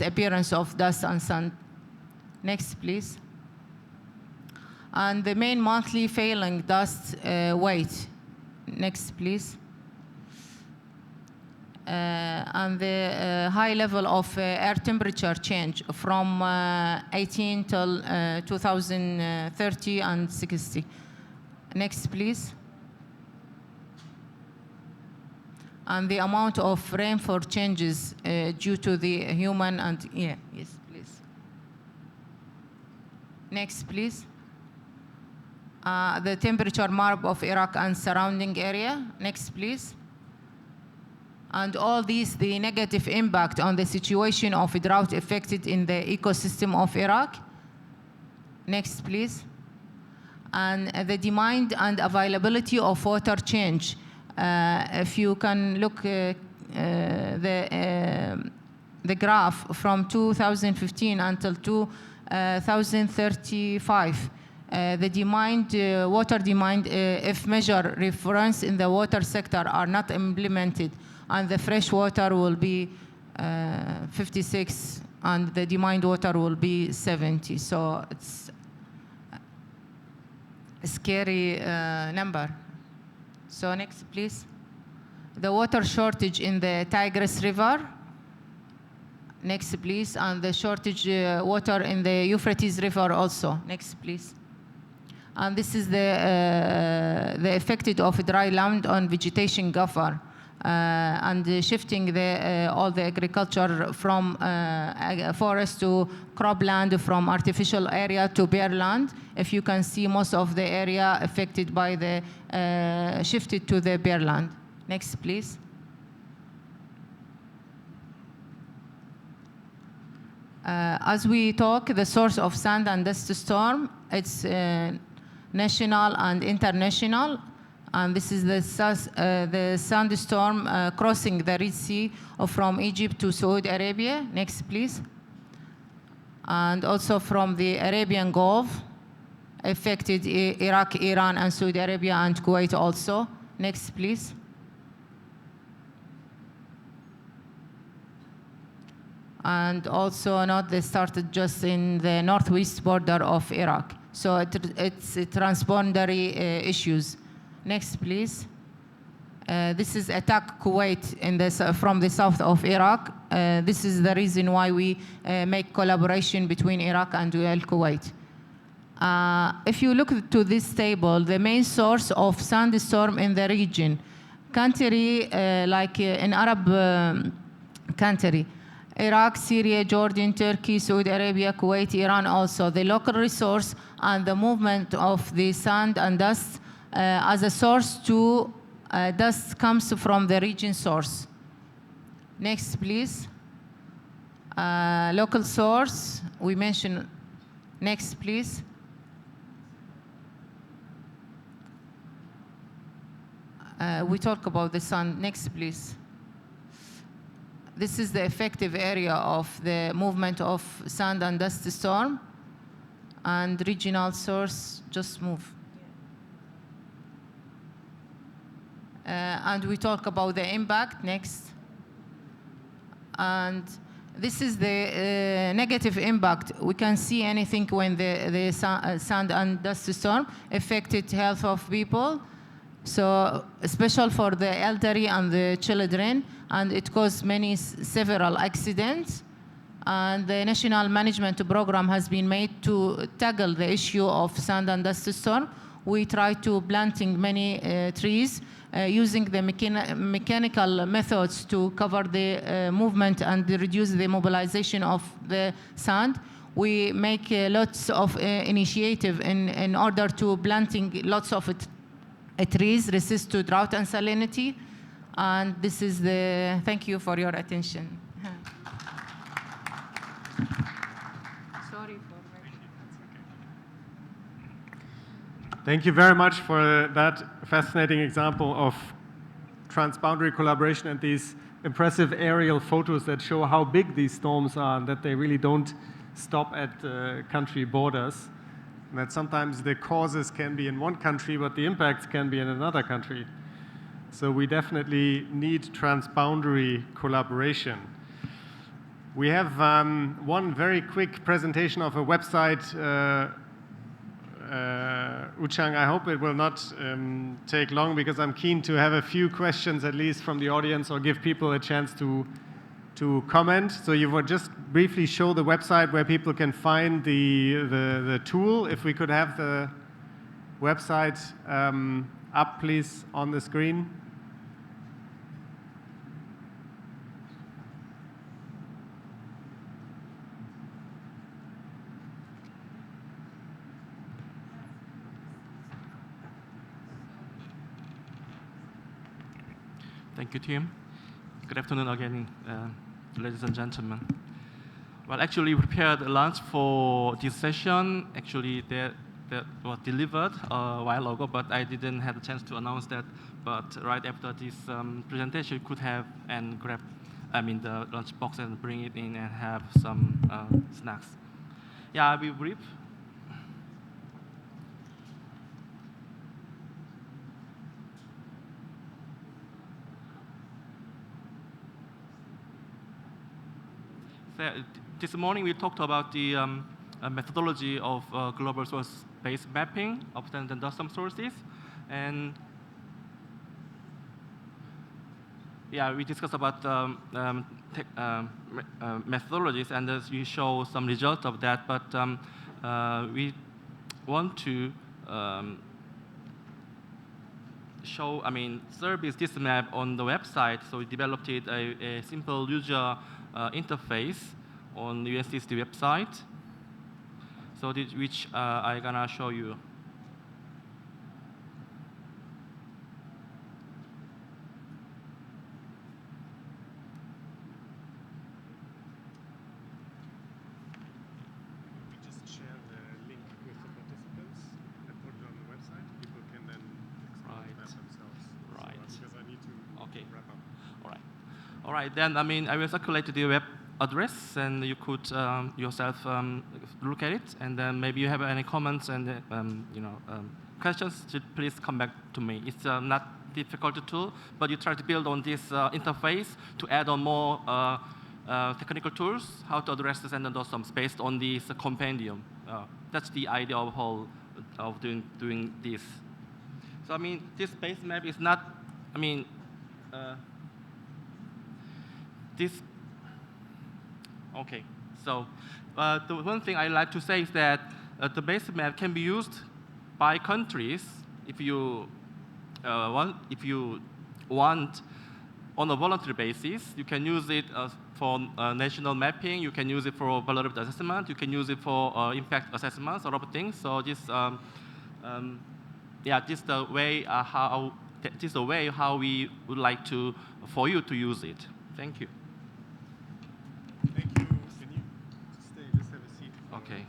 appearance of dust and sand. Next, please. And the main monthly failing dust weight. Next, please. And the high level of air temperature change from 18 till 2030 and 60. Next, please. And the amount of rainfall changes due to the human and, yes, please. Next, please. The temperature map of Iraq and surrounding area. Next, please. And all these, the negative impact on the situation of drought affected in the ecosystem of Iraq. Next, please. And the demand and availability of water change. If you can look the graph from 2015 until 2035, the demand, water demand, if measure reference in the water sector are not implemented, and the fresh water will be 56, and the demand water will be 70. So it's a scary number. So next, please. The water shortage in the Tigris River. Next, please. And the shortage water in the Euphrates River also. Next, please. And this is the effect of dry land on vegetation cover. And shifting all the agriculture from forest to cropland, from artificial area to bare land. If you can see, most of the area affected by the shifted to the bare land. Next, please. As we talk, the source of sand and dust storm, it's national and international. And this is the sandstorm crossing the Red Sea from Egypt to Saudi Arabia. Next, please. And also from the Arabian Gulf, affected Iraq, Iran, and Saudi Arabia, and Kuwait also. Next, please. And also not they started just in the northwest border of Iraq. So it's transboundary issues. Next, please. This is attack Kuwait from the south of Iraq. This is the reason why we make collaboration between Iraq and Kuwait. If you look to this table, the main source of sandstorm in the region, country like in Arab country, Iraq, Syria, Jordan, Turkey, Saudi Arabia, Kuwait, Iran also, the local resource and the movement of the sand and dust as a source to dust comes from the region source. Next, please. Local source, we mentioned. Next, please. We talk about the sun. Next, please. This is the effective area of the movement of sand and dust storm. And regional source, just move. And we talk about the impact. Next. And this is the negative impact. We can see anything when the sand and dust storm affected health of people. So especially for the elderly and the children, and it caused several accidents. And the national management program has been made to tackle the issue of sand and dust storm. We try to planting many trees using the mechanical methods to cover the movement and reduce the mobilization of the sand. We make lots of initiative in order to planting lots of trees, resist to drought and salinity. And this is the, thank you for your attention. Sorry for Thank you very much for that fascinating example of transboundary collaboration and these impressive aerial photos that show how big these storms are and that they really don't stop at country borders. And that sometimes the causes can be in one country, but the impacts can be in another country. So we definitely need transboundary collaboration. We have one very quick presentation of a website. Uchang, I hope it will not take long because I'm keen to have a few questions at least from the audience or give people a chance to comment. So you will just briefly show the website where people can find the tool. If we could have the website up, please, on the screen. Thank you, Tim. Good afternoon again, ladies and gentlemen. Well, actually, we prepared a lunch for this session. Actually, that was delivered a while ago, but I didn't have a chance to announce that. But right after this presentation, you could have and grab, the lunch box and bring it in and have some snacks. Yeah, I'll be brief. This morning we talked about the methodology of global source-based mapping of standard custom sources, and yeah, we discussed about methodologies, and we show some results of that. But we want to show, service this map on the website. So we developed it a simple user interface on the UNCCD website, so which I'm gonna show you. We just share the link with the participants and put it on the website. People can then explore that themselves. Right. So, because I need to wrap up. All right. Then I will circulate the web address, and you could yourself look at it, and then maybe you have any comments and questions. Please come back to me. It's not difficult tool, but you try to build on this interface to add on more technical tools, how to address this and DOSMs based on this compendium. That's the idea of doing this. So this base map is not. This. Okay, so the one thing I like to say is that the base map can be used by countries if you want on a voluntary basis. You can use it for national mapping. You can use it for vulnerability assessment. You can use it for impact assessments, a lot of things. So this, this is the way how we would like for you to use it. Thank you. Thank you. Can you stay? Just have a seat. Okay.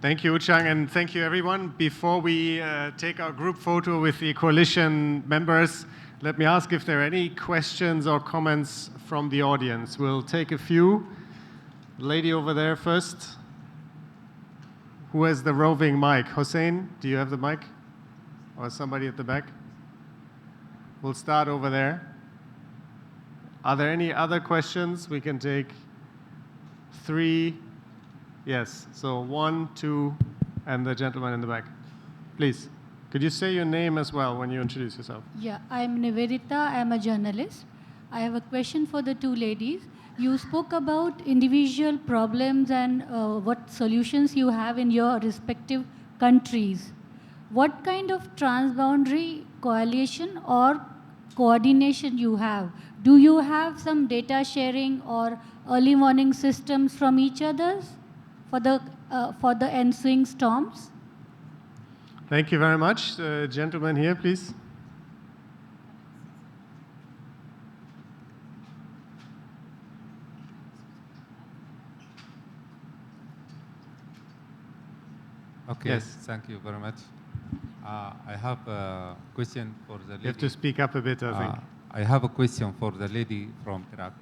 Thank you, Uchang, and thank you, everyone. Before we take our group photo with the coalition members, let me ask if there are any questions or comments from the audience. We'll take a few. Lady over there first. Who has the roving mic? Hossein, do you have the mic? Or somebody at the back? We'll start over there. Are there any other questions? We can take 3. Yes, so 1, 2, and the gentleman in the back. Please, could you say your name as well when you introduce yourself? Yeah, I'm Nivedita. I'm a journalist. I have a question for the two ladies. You spoke about individual problems and what solutions you have in your respective countries. What kind of transboundary coalition or coordination you have? Do you have some data sharing or early warning systems from each other's for the ensuing storms? Thank you very much. Gentleman here, please. Okay, Yes. Thank you very much. I have a question for the lady. You have to speak up a bit, I think. I have a question for the lady from Iraq.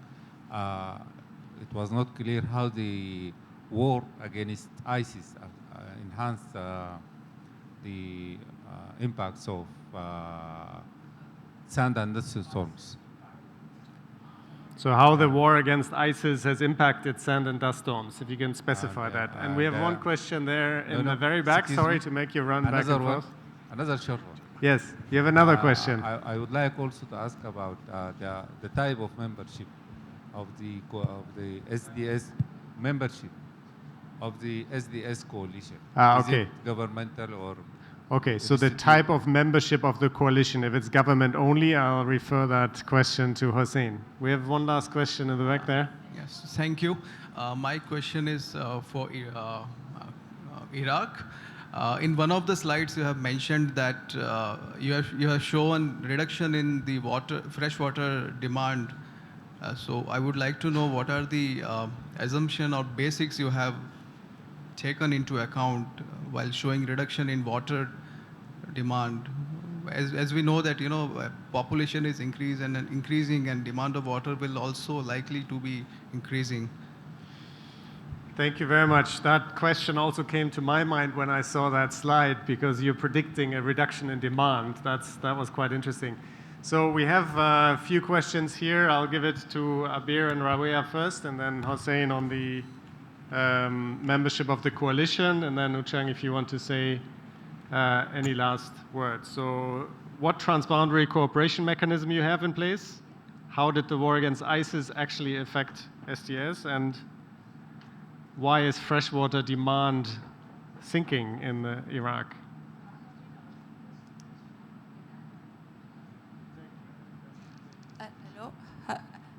It was not clear how the war against ISIS enhanced the impacts of sand and dust storms. So how the war against ISIS has impacted sand and dust storms, if you can specify that. And we have one question there in the very back. Sorry to make you run back and forth. Another short one. Yes, you have another question. I would like also to ask about the type of membership of the SDS membership of the SDS coalition. Okay. Is it governmental or? Okay, so the type of membership of the coalition, if it's government only, I'll refer that question to Hossein. We have one last question in the back there. Yes, thank you. My question is for Iraq. In one of the slides, you have mentioned that you have shown reduction in the freshwater demand. So I would like to know what are the assumption or basics you have taken into account while showing reduction in water demand. As we know that population is increasing and demand of water will also likely to be increasing. Thank you very much. That question also came to my mind when I saw that slide, because you're predicting a reduction in demand. That was quite interesting. So we have a few questions here. I'll give it to Abir and Rabea first, and then Hossein on the membership of the coalition, and then Uchang, if you want to say any last words. So what transboundary cooperation mechanism you have in place? How did the war against ISIS actually affect SDS? And why is freshwater demand sinking in Iraq? Hello.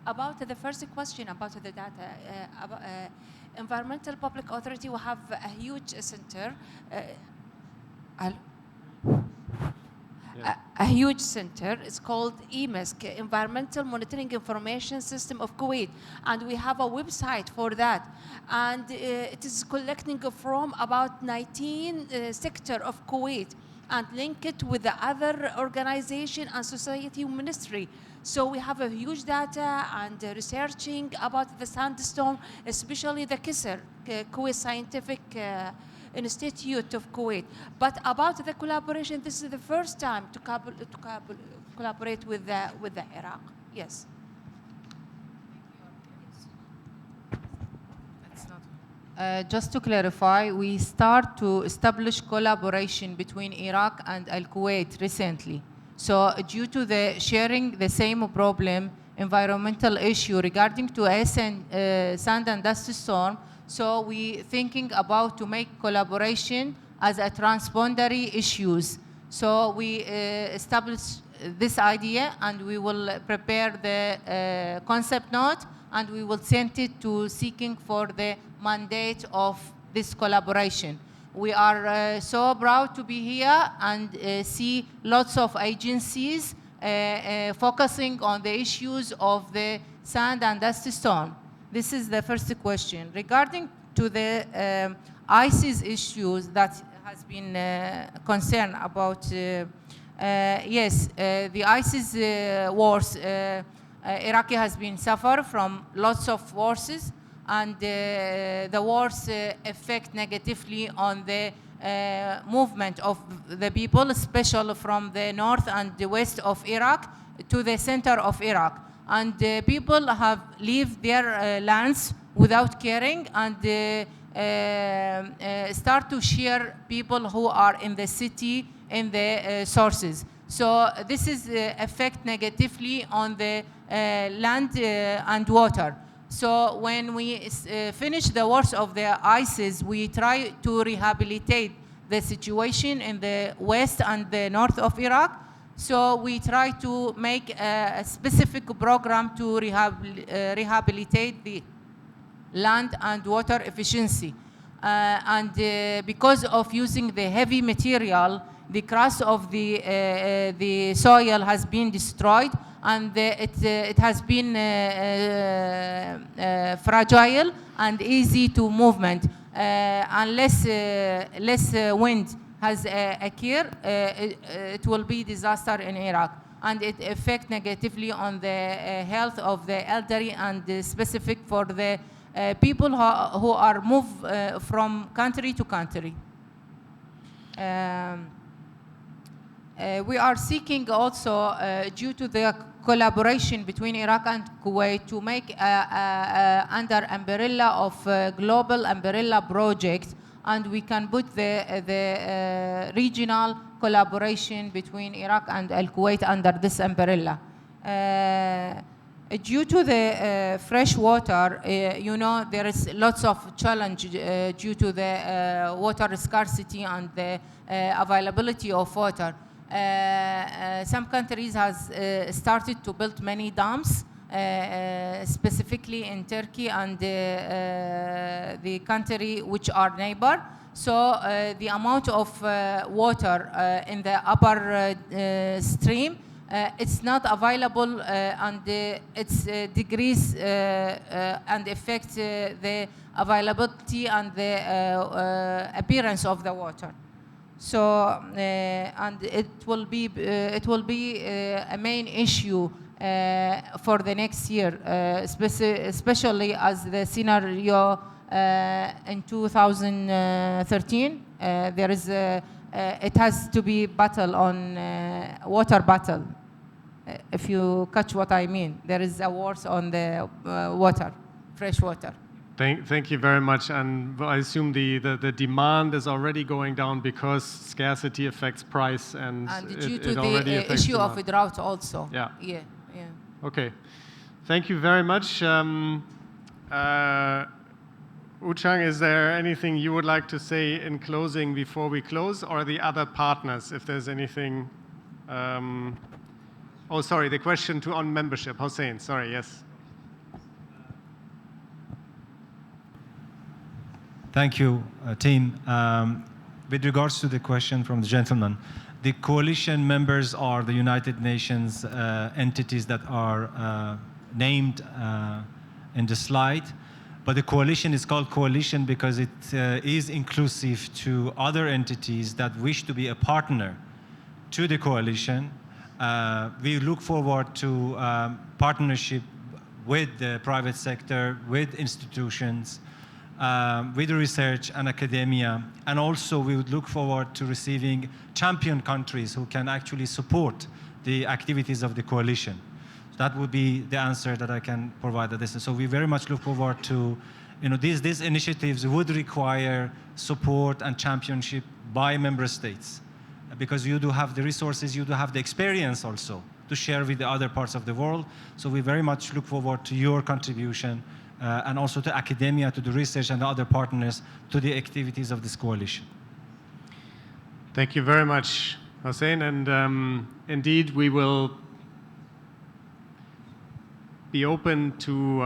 About the first question about the data, Environmental Public Authority will have a huge center, a huge center. It's called EMISC, Environmental Monitoring Information System of Kuwait, and we have a website for that. And it is collecting from about 19 sectors of Kuwait and link it with the other organization and society ministry. So we have a huge data and researching about the sandstorm, especially the KISR, Kuwait Scientific Institute of Kuwait. But about the collaboration, this is the first time to collaborate with the Iraq. Yes. Just to clarify, we start to establish collaboration between Iraq and Al-Kuwait recently. So due to the sharing the same problem, environmental issue regarding to sand and dust storm, so we thinking about to make collaboration as a transboundary issues. So we establish this idea, and we will prepare the concept note, and we will send it to seeking for the mandate of this collaboration. We are so proud to be here and see lots of agencies focusing on the issues of the sand and dust storm. This is the first question. Regarding to the ISIS issues that has been concerned about, yes, the ISIS wars, Iraq has been suffer from lots of forces, and the wars affect negatively on the movement of the people, especially from the north and the west of Iraq to the center of Iraq. And people have left their lands without caring, and start to share people who are in the city in the sources. So this is affect negatively on the land and water. So when we finish the wars of the ISIS, we try to rehabilitate the situation in the west and the north of Iraq. So we try to make a specific program to rehabilitate the land and water efficiency. Because of using the heavy material, the crust of the soil has been destroyed, and it has been fragile and easy to movement. Unless less wind has occurred, it will be disaster in Iraq, and it affects negatively on the health of the elderly, and specific for the people who are moved from country to country. We are seeking also, due to the collaboration between Iraq and Kuwait to make under umbrella of global umbrella project, and we can put the regional collaboration between Iraq and Kuwait under this umbrella. Due to the fresh water, you know, there is lots of challenge due to the water scarcity and the availability of water. Some countries has started to build many dams, specifically in Turkey and the country which are neighbor. So the amount of water in the upper stream, it's not available, and it's decrease and affect the availability and the appearance of the water. So and it will be a main issue for the next year, especially as the scenario in 2013 there is it has to be battle on water battle. If you catch what I mean, there is a war on the water, fresh water. Thank you very much. And I assume the demand is already going down because scarcity affects price, and due to it already the affects issue demand. of drought also. Yeah. Yeah. Okay. Thank you very much. Uchang, is there anything you would like to say in closing before we close, or the other partners, if there's anything? Oh, sorry, the question on membership. Hossein, sorry, yes. Thank you, team. With regards to the question from the gentleman, the coalition members are the United Nations entities that are named in the slide. But the coalition is called coalition because it is inclusive to other entities that wish to be a partner to the coalition. We look forward to partnership with the private sector, with institutions, with research and academia, and also we would look forward to receiving champion countries who can actually support the activities of the coalition. So that would be the answer that I can provide at this. So we very much look forward to, you know, these initiatives would require support and championship by member states, because you do have the resources, you do have the experience also to share with the other parts of the world. So we very much look forward to your contribution and also to academia, to the research and the other partners, to the activities of this coalition. Thank you very much, Hossein. And indeed, we will be open to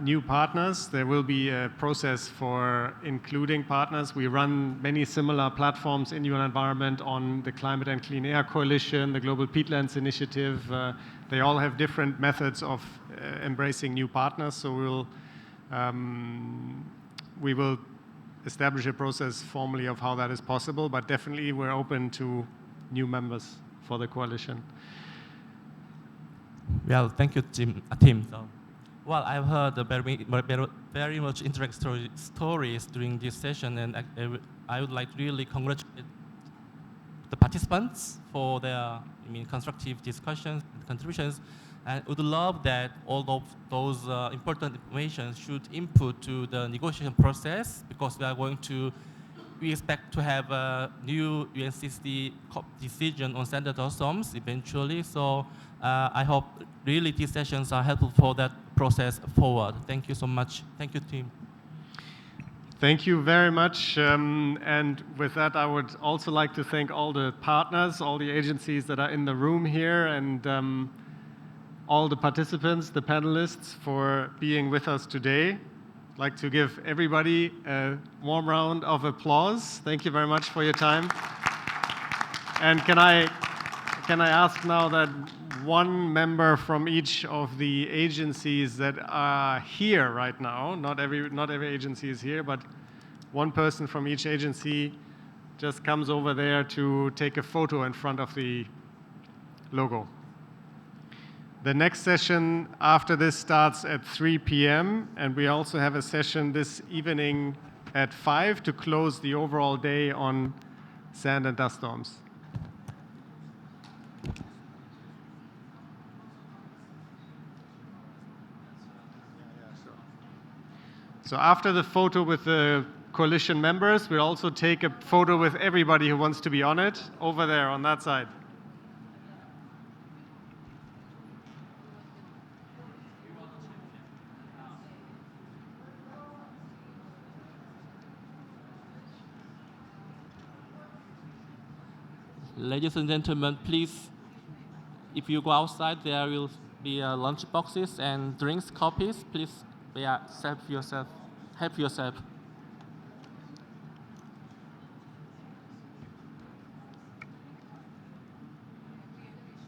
new partners. There will be a process for including partners. We run many similar platforms in UN Environment on the Climate and Clean Air Coalition, the Global Peatlands Initiative. They all have different methods of embracing new partners. So we will establish a process formally of how that is possible, but definitely we're open to new members for the coalition. Well, thank you, Tim. So, well, I've heard very much interesting stories during this session, and I would like to really congratulate the participants for their constructive discussions and contributions, and would love that all of those important information should input to the negotiation process, because we expect to have a new UNCCD decision on standard SOMs eventually. So I hope really these sessions are helpful for that process forward. Thank you so much. Thank you, team. Thank you very much. And with that, I would also like to thank all the partners, all the agencies that are in the room here, and all the participants, the panelists, for being with us today. I'd like to give everybody a warm round of applause. Thank you very much for your time. And can I ask now that one member from each of the agencies that are here right now, not every agency is here, but one person from each agency just comes over there to take a photo in front of the logo. The next session after this starts at 3 p.m. and we also have a session this evening at 5 to close the overall day on sand and dust storms. So after the photo with the coalition members, we'll also take a photo with everybody who wants to be on it over there on that side. Ladies and gentlemen, please, if you go outside, there will be lunch boxes and drinks copies. Please, help yourself.